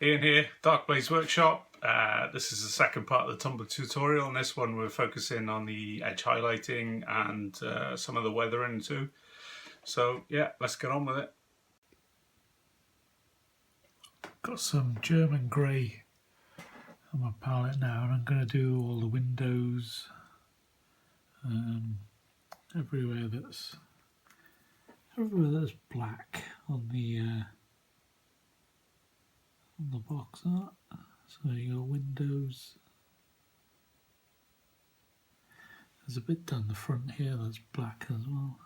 Ian here, Dark Blaze Workshop. This is the second part of the Tumbler tutorial. In this one we're focusing on the edge highlighting and some of the weathering too. So yeah, let's get on with it. Got some German grey on my palette now, and I'm going to do all the windows everywhere that's black on the box art. So you got windows. There's a bit down the front here that's black as well.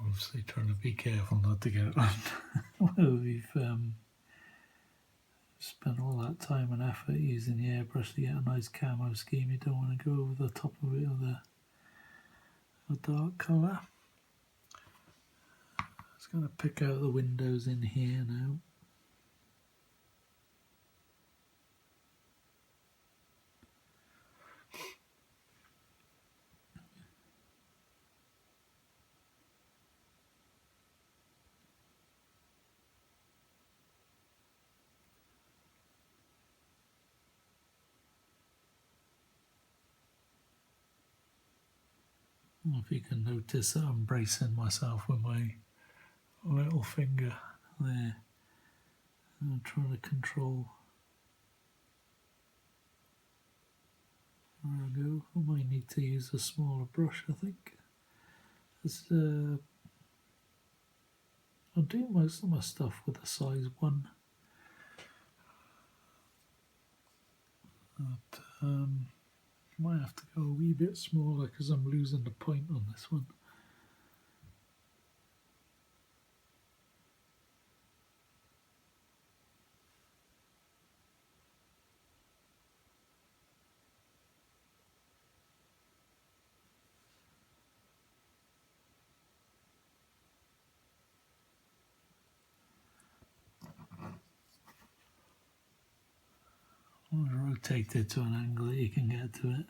Obviously trying to be careful not to get it on. Well, we've spent all that time and effort using the airbrush to get a nice camo scheme. You don't want to go over the top of it with a dark colour. Just going to pick out the windows in here now. If you can notice that I'm bracing myself with my little finger there. I'm trying to control where I go. I might need to use a smaller brush, I think. I do most of my stuff with a size 1. But might have to go a wee bit smaller because I'm losing the point on this one. I'll rotate it to an angle that you can get to it.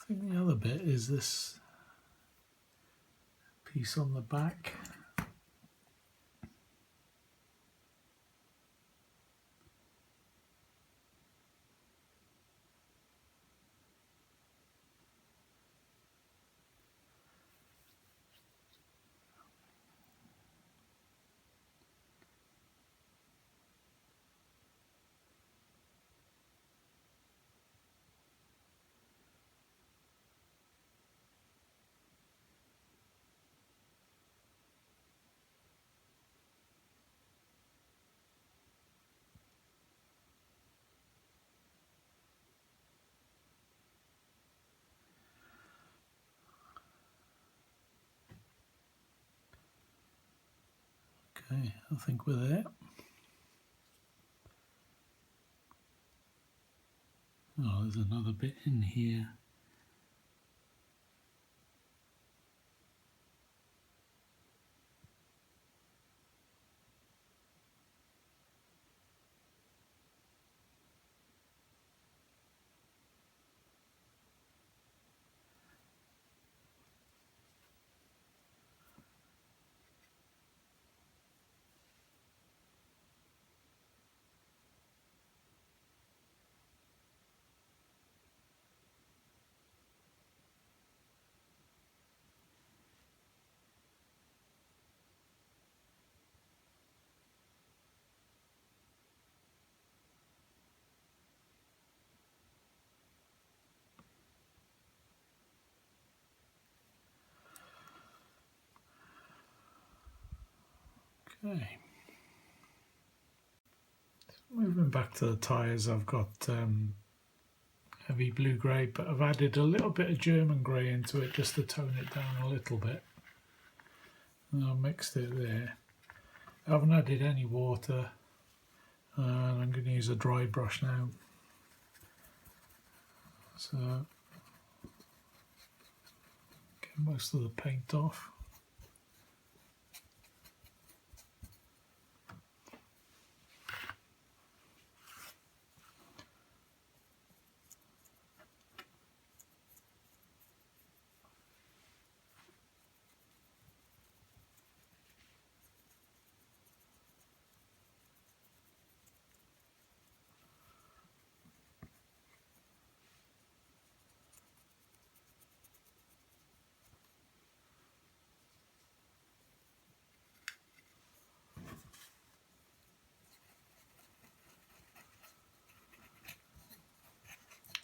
I think the other bit is this piece on the back. Okay, I think we're there. Oh, there's another bit in here. Okay. Moving back to the tyres, I've got heavy blue grey, but I've added a little bit of German grey into it just to tone it down a little bit. And I've mixed it there. I haven't added any water, and I'm going to use a dry brush now. So, get most of the paint off.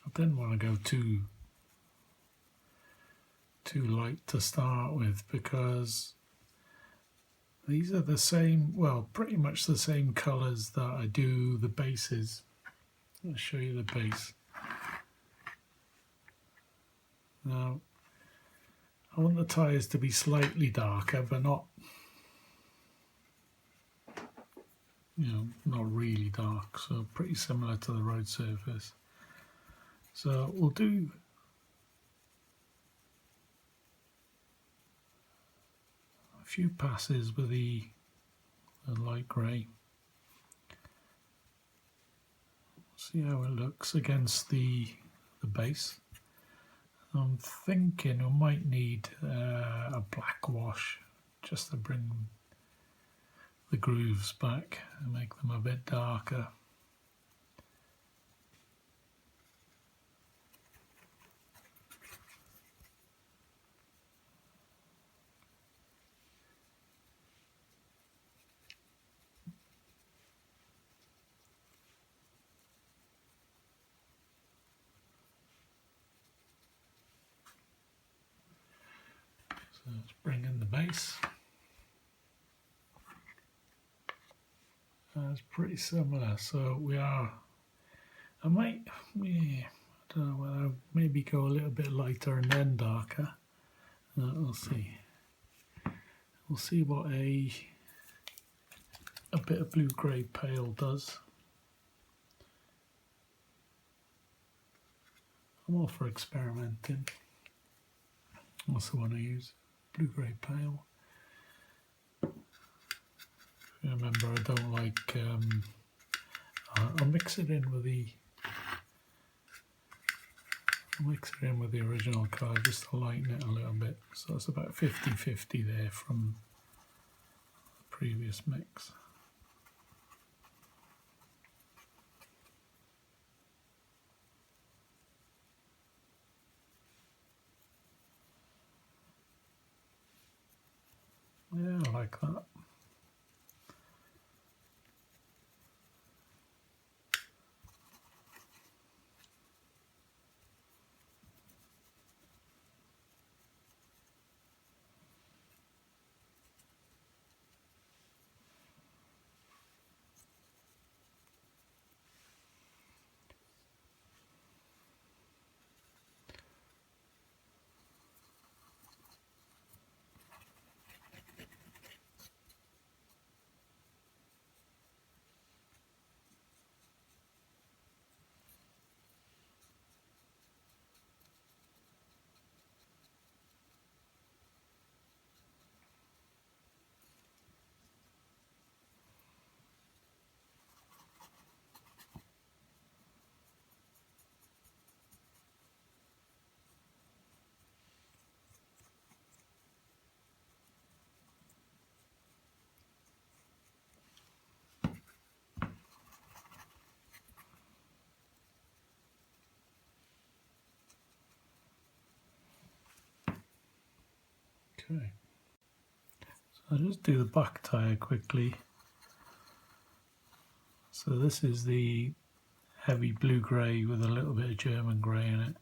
I didn't want to go too light to start with, because these are the same, well, pretty much the same colours that I do the bases. I'll show you the base. Now, I want the tyres to be slightly darker, but not, not really dark, so pretty similar to the road surface. So we'll do a few passes with the light grey. See how it looks against the base. I'm thinking we might need a black wash just to bring the grooves back and make them a bit darker. So let's bring in the base. It's pretty similar, so we are, I might, I don't know whether I'll maybe go a little bit lighter and then darker. We'll see. We'll see what a bit of blue-grey pale does. I'm all for experimenting. What's the one I use? Blue-grey pale. Remember, I don't like. I'll mix it in with the. I'll mix it in with the original colour just to lighten it a little bit. So it's about 50-50 there from the previous mix. Yeah, I like that. Okay, so I'll just do the back tyre quickly. So this is the heavy blue grey with a little bit of German grey in it.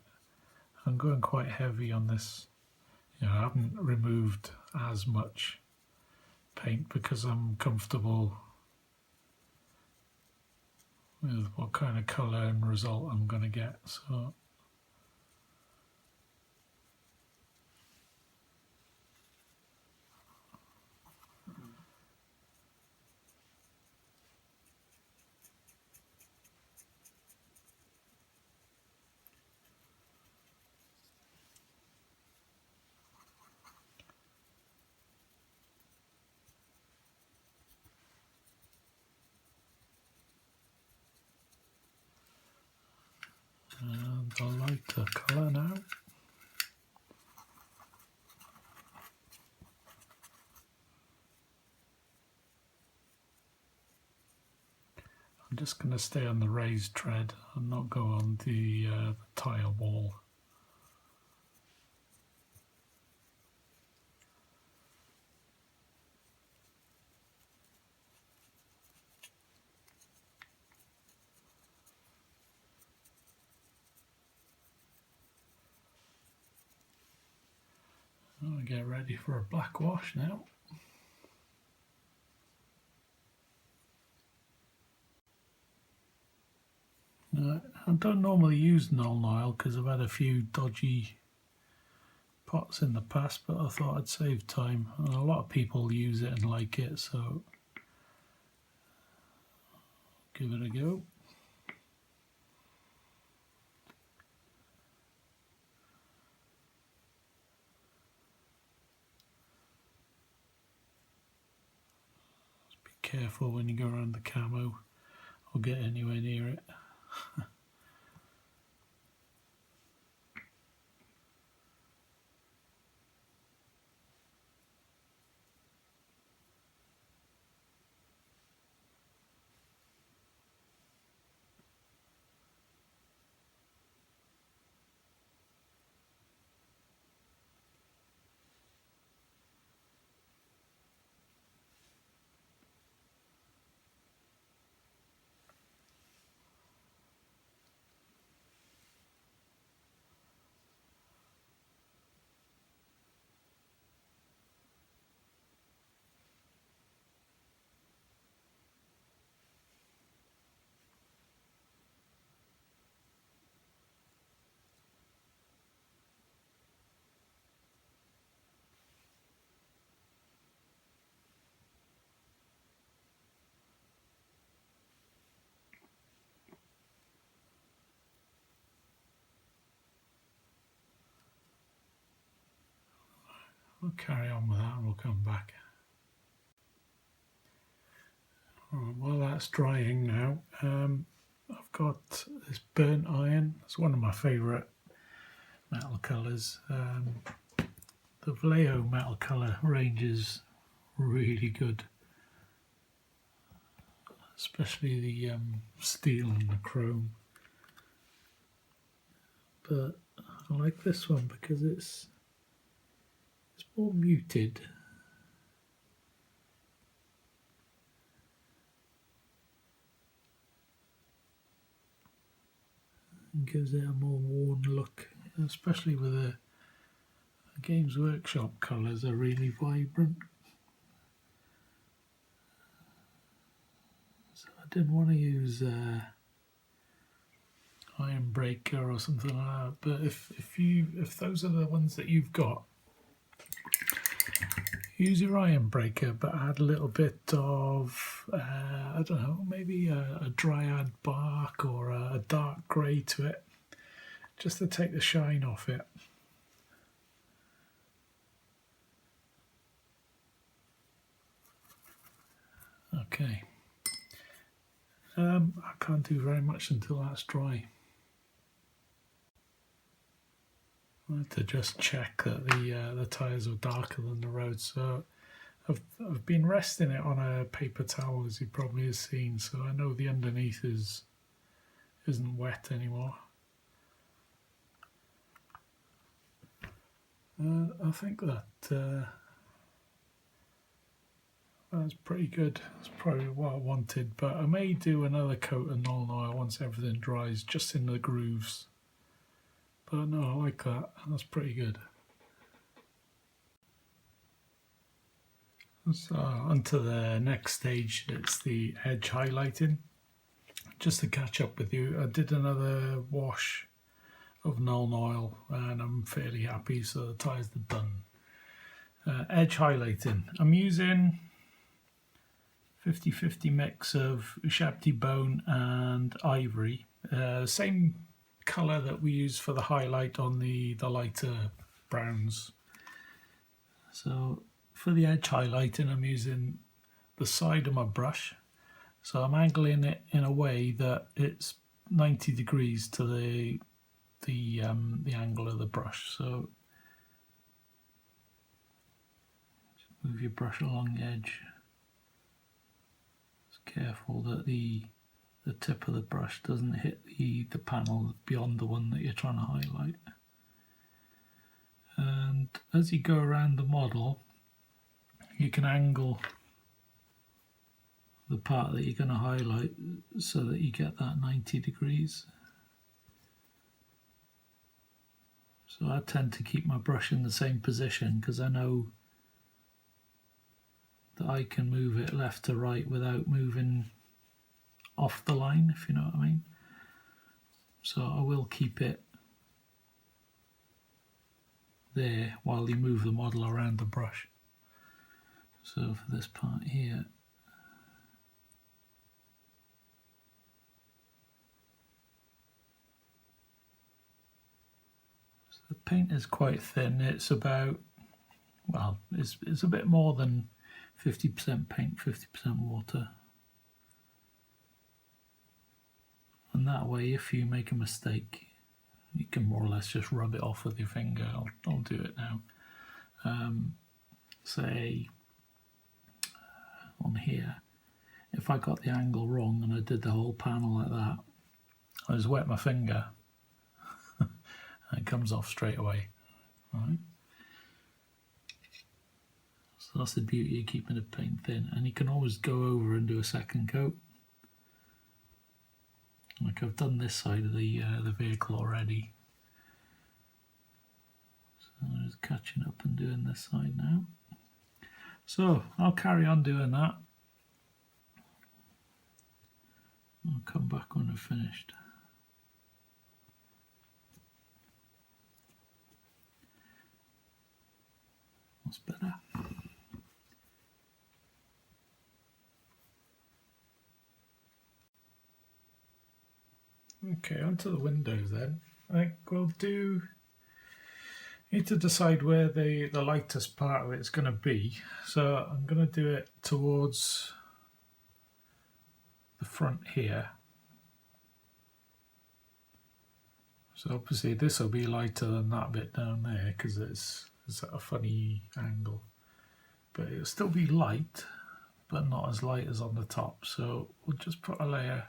I'm going quite heavy on this. You know, I haven't removed as much paint because I'm comfortable with what kind of colour and result I'm going to get. So and I like the colour now. I'm just going to stay on the raised tread and not go on the tyre wall. I'll get ready for a black wash now. I don't normally use Null Nile because I've had a few dodgy pots in the past, but I thought I'd save time. And a lot of people use it and like it, so give it a go. Just be careful when you go around the camo or get anywhere near it. We'll carry on with that and we'll come back. Right, while that's drying now, I've got this burnt iron. It's one of my favourite metal colours. The Vallejo metal colour range is really good, especially the steel and the chrome. But I like this one because it's more muted. And gives it a more worn look, especially with the Games Workshop colours are really vibrant. So I didn't want to use Iron Breaker or something like that, but if those are the ones that you've got, use your Iron Breaker, but add a little bit of I don't know, maybe a dryad bark or a dark grey to it, just to take the shine off it. Okay, I can't do very much until that's dry. I have to just check that the tyres are darker than the road. So I've been resting it on a paper towel, as you probably have seen, so I know the underneath isn't wet anymore. I think that that's pretty good. That's probably what I wanted, but I may do another coat of Null Oil once everything dries, just in the grooves. But no, I like that. That's pretty good. So on to the next stage, it's the edge highlighting. Just to catch up with you, I did another wash of Null Oil and I'm fairly happy, so the tyres are done. Edge highlighting, I'm using 50-50 mix of Shabty Bone and Ivory, same colour that we use for the highlight on the lighter browns. So for the edge highlighting, I'm using the side of my brush, so I'm angling it in a way that it's 90 degrees to the angle of the brush. So just move your brush along the edge. Just careful that the tip of the brush doesn't hit the panel beyond the one that you're trying to highlight. And as you go around the model, you can angle the part that you're going to highlight so that you get that 90 degrees. So I tend to keep my brush in the same position because I know that I can move it left to right without moving off the line, if you know what I mean. So I will keep it there while you move the model around the brush. So for this part here, so the paint is quite thin. It's about, well, it's a bit more than 50% paint, 50% water. And that way, if you make a mistake, you can more or less just rub it off with your finger. I'll do it now. Say on here, if I got the angle wrong and I did the whole panel like that, I just wet my finger and it comes off straight away. All right. So that's the beauty of keeping the paint thin, and you can always go over and do a second coat. Like I've done this side of the vehicle already. So I'm just catching up and doing this side now. So I'll carry on doing that. I'll come back when I've finished. That's better. Okay, onto the windows then. I think we'll need to decide where the lightest part of it's going to be. So I'm going to do it towards the front here. So obviously this will be lighter than that bit down there because it's at a funny angle. But it'll still be light, but not as light as on the top. So we'll just put a layer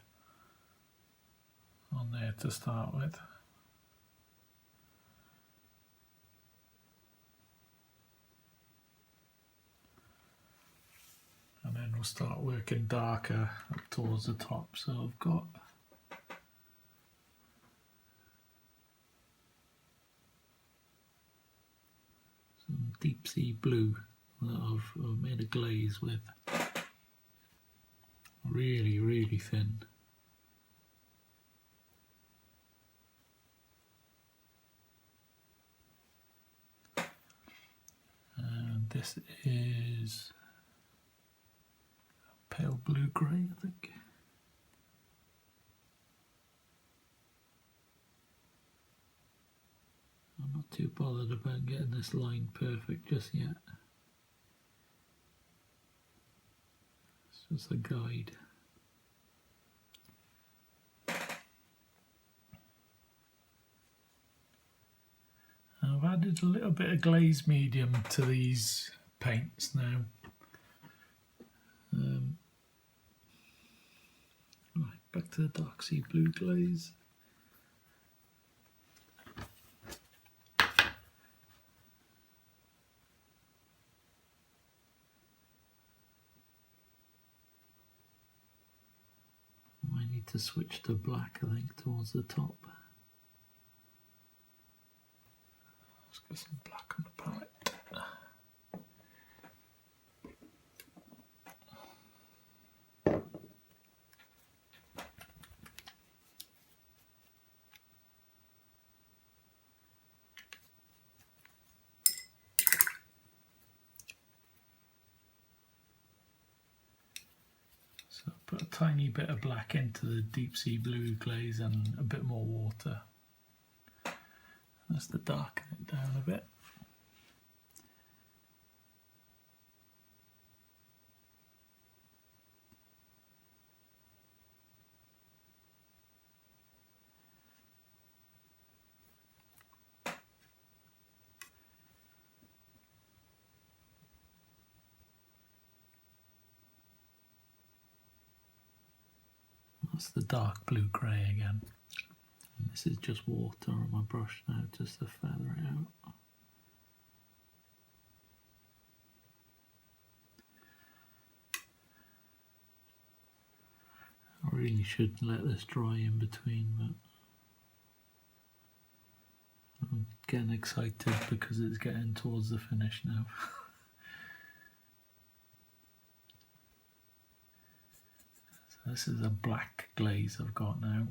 on there to start with. And then we'll start working darker up towards the top. So I've got some deep sea blue that I've made a glaze with. Really, really thin. And this is pale blue grey, I think. I'm not too bothered about getting this line perfect just yet. It's just a guide. I've added a little bit of glaze medium to these paints now. Right, back to the dark sea blue glaze. need to switch to black, I think, towards the top. Let's get some black on the palette. So put a tiny bit of black into the deep sea blue glaze and a bit more water. That's to darken it down a bit. That's the dark blue grey again. And this is just water on my brush now, just to feather it out. I really should let this dry in between, but I'm getting excited because it's getting towards the finish now. So this is a black glaze I've got now.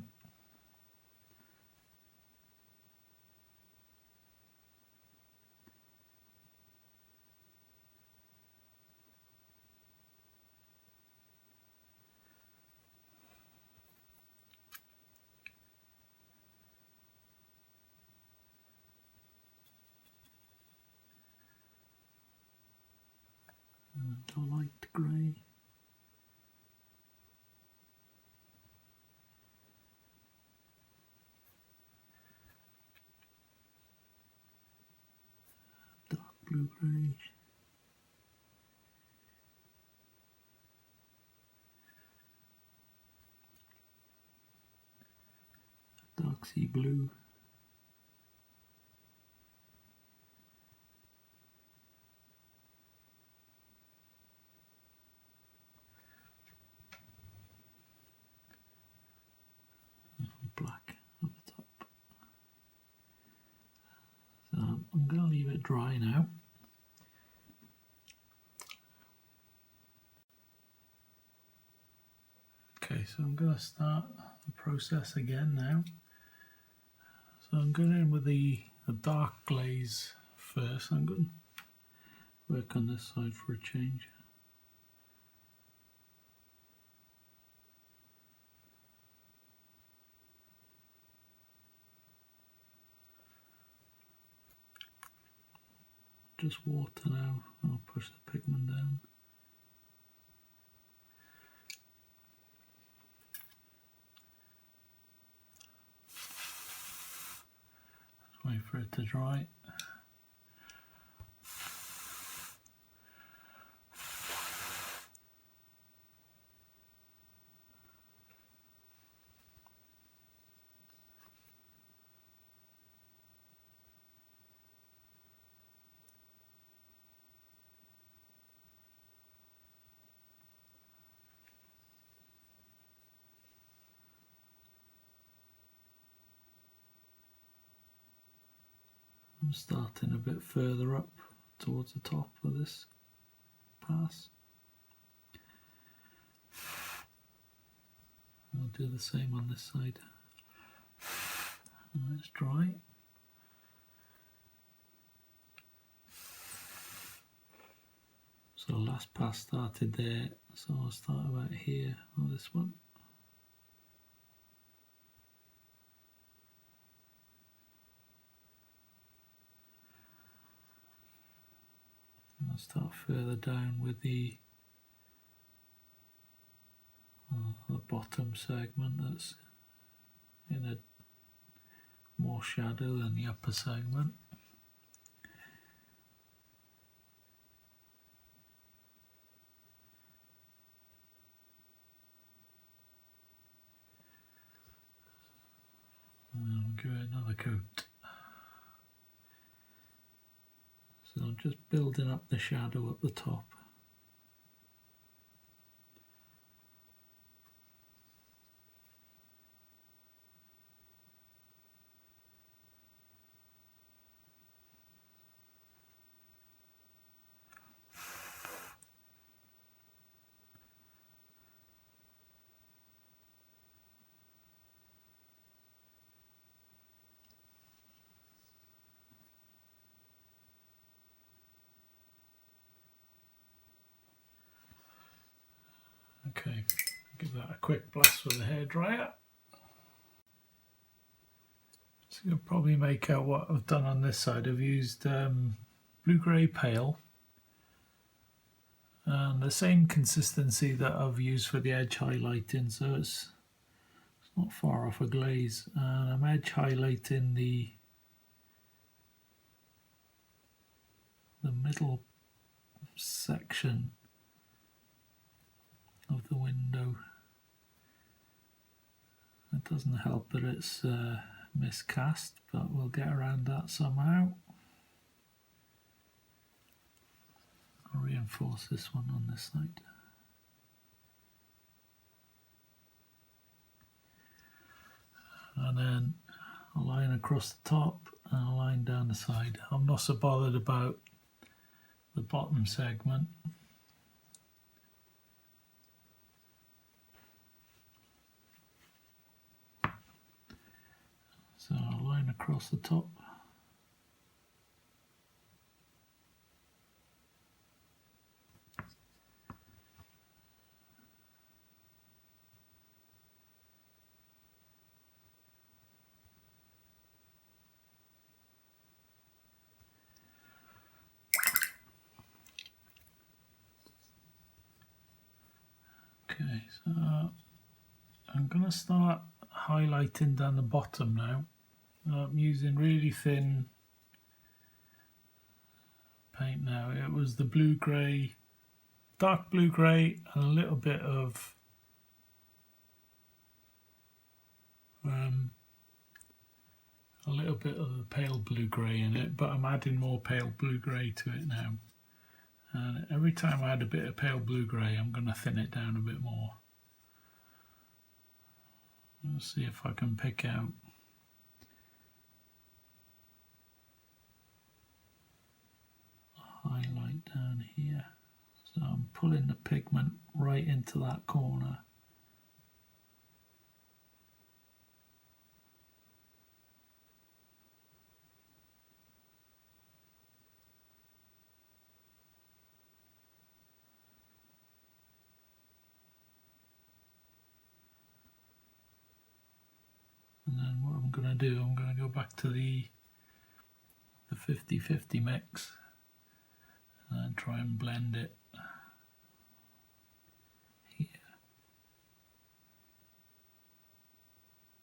And a light grey. Dark blue grey. Dark sea blue. Black at the top. So I'm going to leave it dry now. Okay, so I'm going to start the process again now. So I'm going in with the dark glaze first. I'm going to work on this side for a change. Just water now. I'll push the pigment down. Just wait for it to dry. I'm starting a bit further up towards the top of this pass. I'll do the same on this side. And it's dry. So the last pass started there, so I'll start about here on this one. I'll start further down with the bottom segment that's in a more shadow than the upper segment. And I'll give it another coat. So I'm just building up the shadow at the top. Okay, give that a quick blast with the hairdryer. So you'll probably make out what I've done on this side. I've used blue-grey pale and the same consistency that I've used for the edge highlighting, so it's not far off a glaze. And I'm edge highlighting the middle section of the window. It doesn't help that it's miscast, but we'll get around that somehow. I'll reinforce this one on this side. And then a line across the top and a line down the side. I'm not so bothered about the bottom segment. So a line across the top. Okay, so I'm going to start highlighting down the bottom now. I'm using really thin paint now. It was the blue-grey, dark blue-grey, and a little bit of the pale blue-grey in it, but I'm adding more pale blue-grey to it now. And every time I add a bit of pale blue-grey, I'm going to thin it down a bit more. Let's see if I can pick out a highlight down here. So I'm pulling the pigment right into that corner. And then what I'm going to do, I'm going to go back to the 50-50 mix and try and blend it here.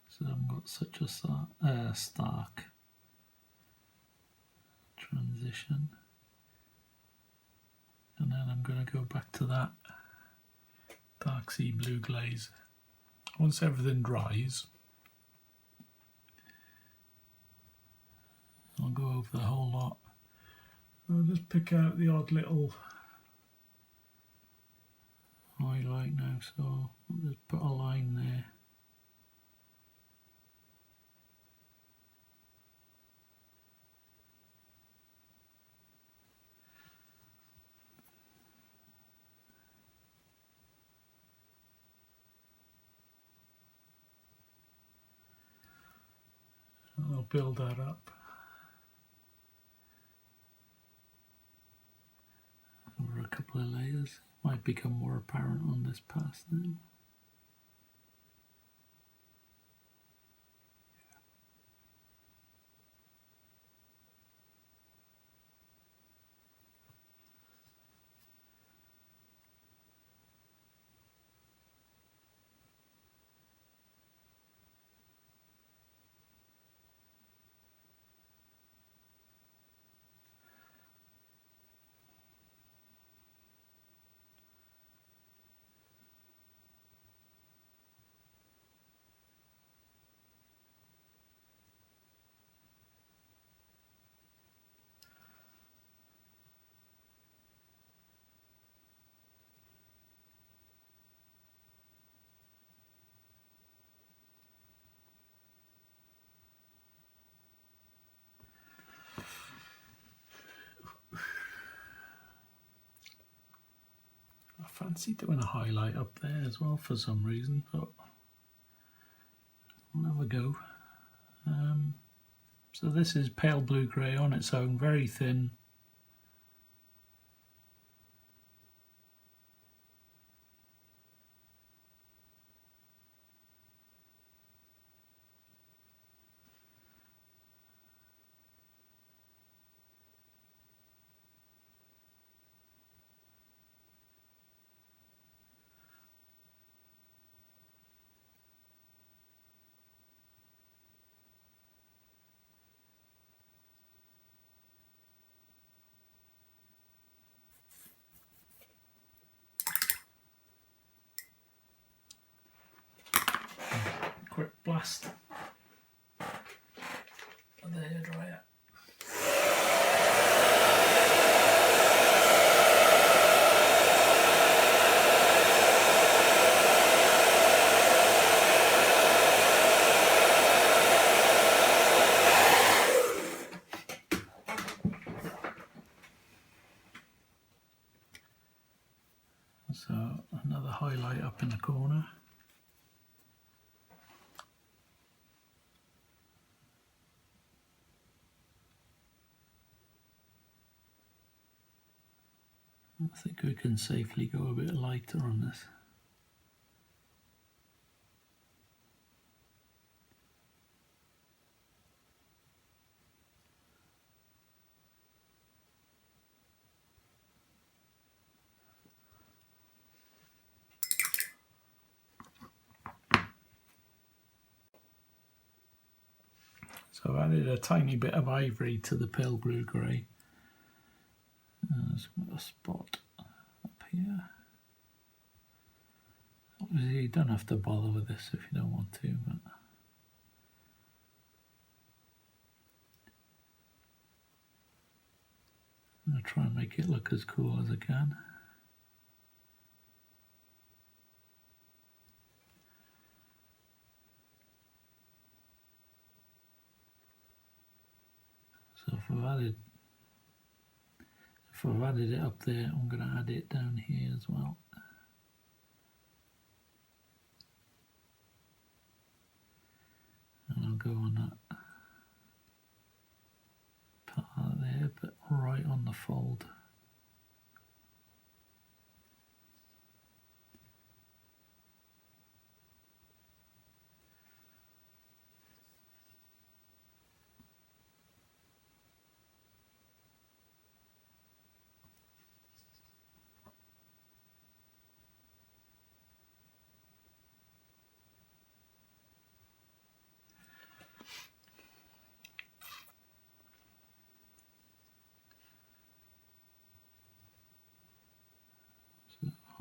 So I've got such a stark transition. And then I'm going to go back to that dark sea blue glaze. Once everything dries, I'll go over the whole lot. I'll just pick out the odd little highlight now, so I'll just put a line there. And I'll build that up over a couple of layers. Might become more apparent on this pass now. I fancy doing a highlight up there as well for some reason, but we'll have a go. So this is pale blue-grey on its own, very thin. quick blast of the hairdryer. So another highlight up in the corner. I think we can safely go a bit lighter on this. So I've added a tiny bit of ivory to the pale blue grey. There's got a spot up here. Obviously you don't have to bother with this if you don't want to, but I'm going to try and make it look as cool as I can. So if I've added it up there, I'm going to add it down here as well. And I'll go on that part there, but right on the fold.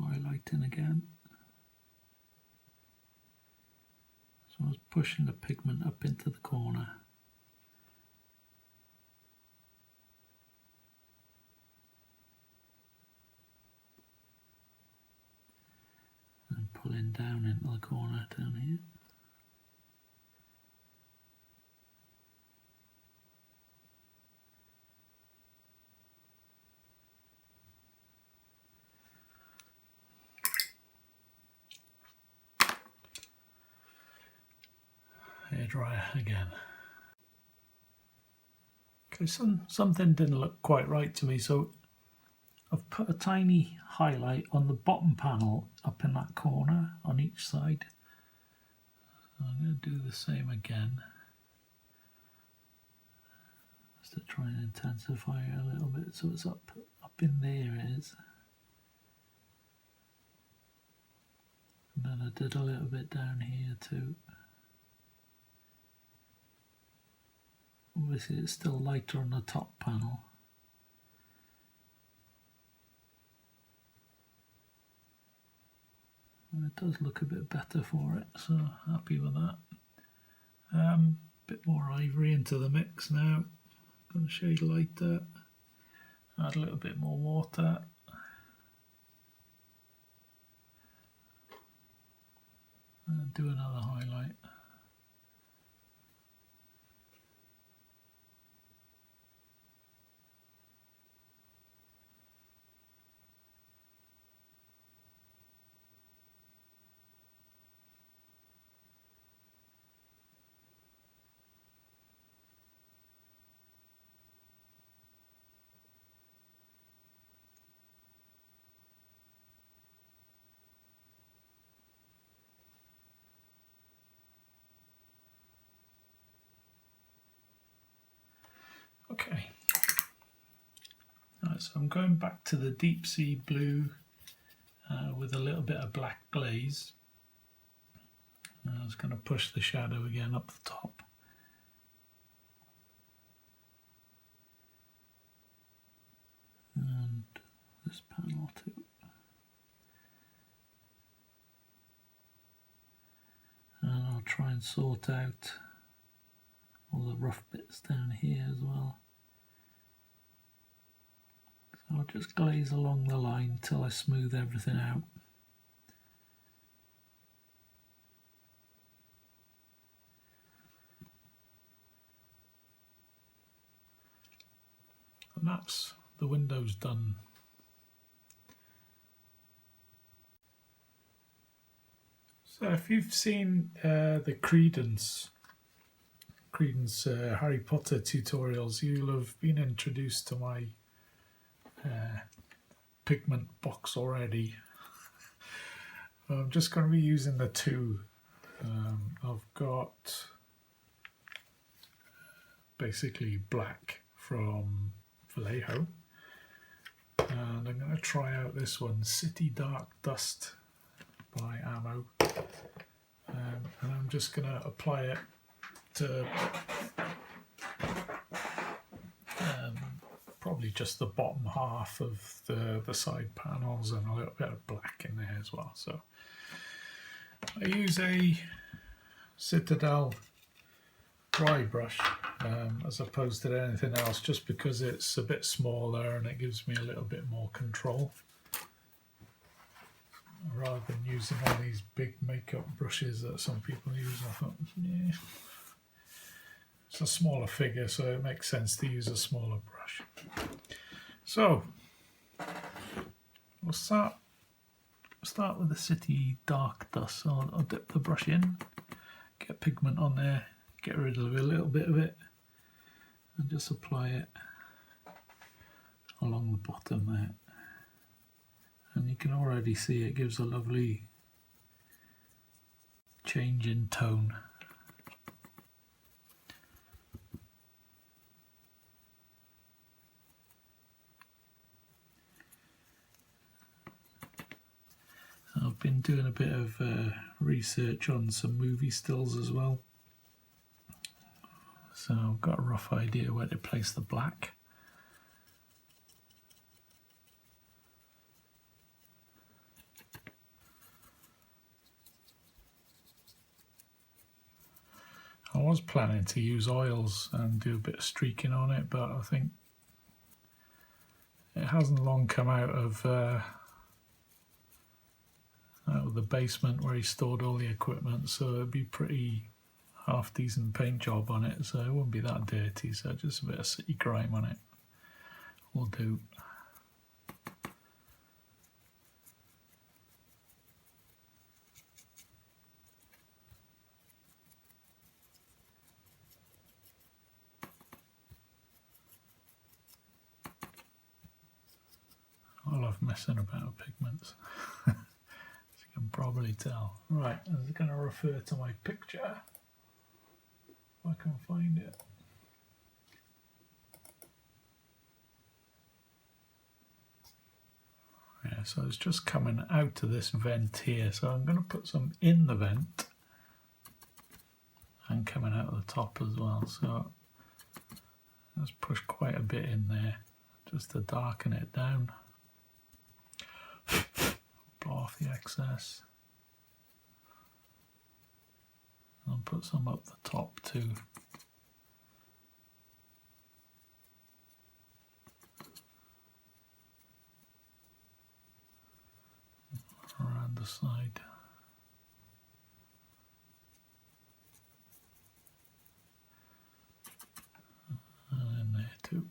Highlighting again. So I was pushing the pigment up into the corner. And pulling down into the corner down here. Hairdryer again. Okay, something didn't look quite right to me, so I've put a tiny highlight on the bottom panel up in that corner on each side. I'm going to do the same again, just to try and intensify it a little bit. So it's up in there it is. And then I did a little bit down here too. Obviously it's still lighter on the top panel. And it does look a bit better for it, so happy with that. Bit more ivory into the mix now. Going to shade lighter. Add a little bit more water. And do another highlight. Okay, right, so I'm going back to the deep sea blue with a little bit of black glaze. I was going to push the shadow again up the top. And this panel too. And I'll try and sort out all the rough bits down here as well. So I'll just glaze along the line till I smooth everything out. And that's the windows done. So if you've seen the Credence Harry Potter tutorials, you'll have been introduced to my pigment box already. I'm just going to be using the two. I've got basically black from Vallejo, and I'm going to try out this one, City Dark Dust by Camo, and I'm just going to apply it to probably just the bottom half of the side panels, and a little bit of black in there as well. So I use a Citadel dry brush as opposed to anything else, just because it's a bit smaller and it gives me a little bit more control, rather than using all these big makeup brushes that some people use. I thought, yeah, it's a smaller figure, so it makes sense to use a smaller brush. So we'll start with the City Dark Dust. So I'll dip the brush in, get pigment on there, get rid of a little bit of it, and just apply it along the bottom there. And you can already see it gives a lovely change in tone. I've been doing a bit of research on some movie stills as well, so I've got a rough idea where to place the black. I was planning to use oils and do a bit of streaking on it, but I think it hasn't long come out of the basement where he stored all the equipment, so it'd be pretty half decent paint job on it, so it wouldn't be that dirty. So just a bit of city grime on it will do. I love messing about with pigments. You can probably tell. Right, I'm going to refer to my picture if I can find it. Yeah, so it's just coming out of this vent here, so I'm going to put some in the vent and coming out of the top as well. So let's push quite a bit in there just to darken it down. Blow off the excess and put some up the top too. Around the side. And in there too.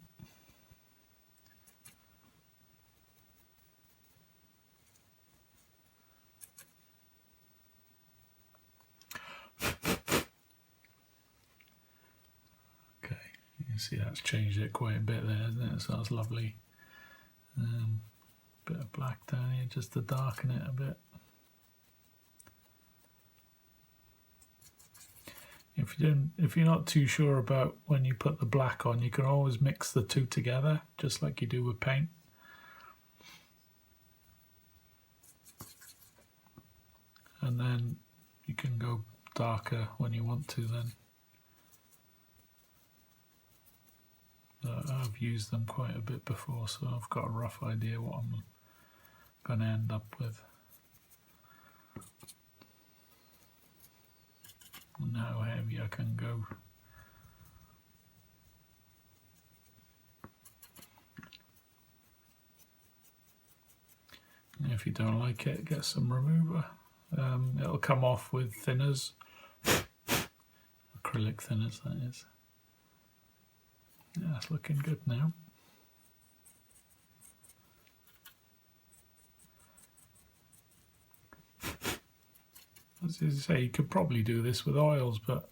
See, that's changed it quite a bit there, isn't it? So that's lovely. Bit of black down here just to darken it a bit. If you're not too sure about when you put the black on, you can always mix the two together, just like you do with paint. And then you can go darker when you want to then. I've used them quite a bit before, so I've got a rough idea what I'm going to end up with. on how heavy I can go. If you don't like it, get some remover. It'll come off with thinners, acrylic thinners that is. Yeah, it's looking good now. As you say, you could probably do this with oils, but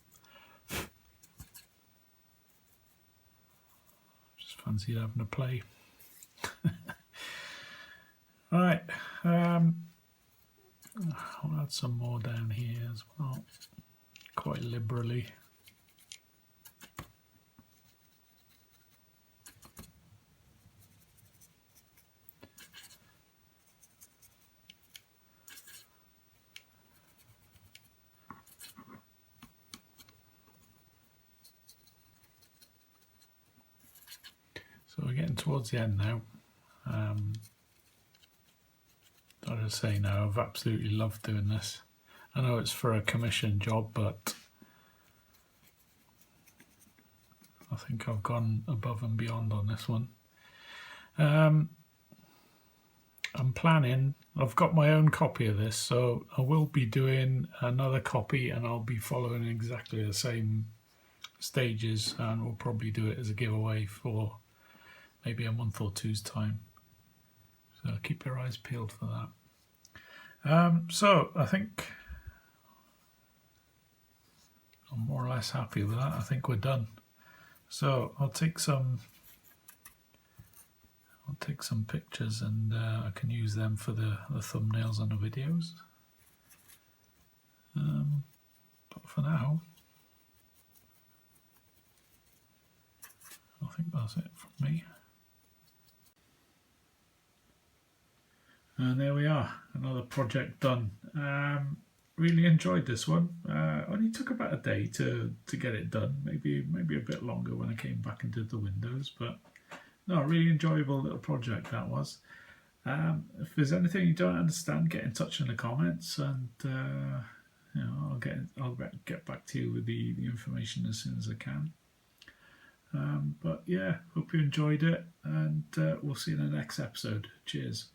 just fancied having a play. Right, I'll add some more down here as well, quite liberally. So we're getting towards the end now. Like I say now, I've absolutely loved doing this. I know it's for a commission job, but I think I've gone above and beyond on this one. I'm planning, I've got my own copy of this, so I will be doing another copy and I'll be following exactly the same stages, and we'll probably do it as a giveaway for maybe a month or two's time. So keep your eyes peeled for that. So I think I'm more or less happy with that. I think we're done. So I'll take some pictures and I can use them for the thumbnails on the videos. But for now, I think that's it from me. And there we are, another project done. Really enjoyed this one. Only took about a day to get it done. Maybe a bit longer when I came back and did the windows, but no, really enjoyable little project that was. If there's anything you don't understand, get in touch in the comments, and you know, I'll get back to you with the information as soon as I can. But yeah, hope you enjoyed it, and we'll see you in the next episode. Cheers.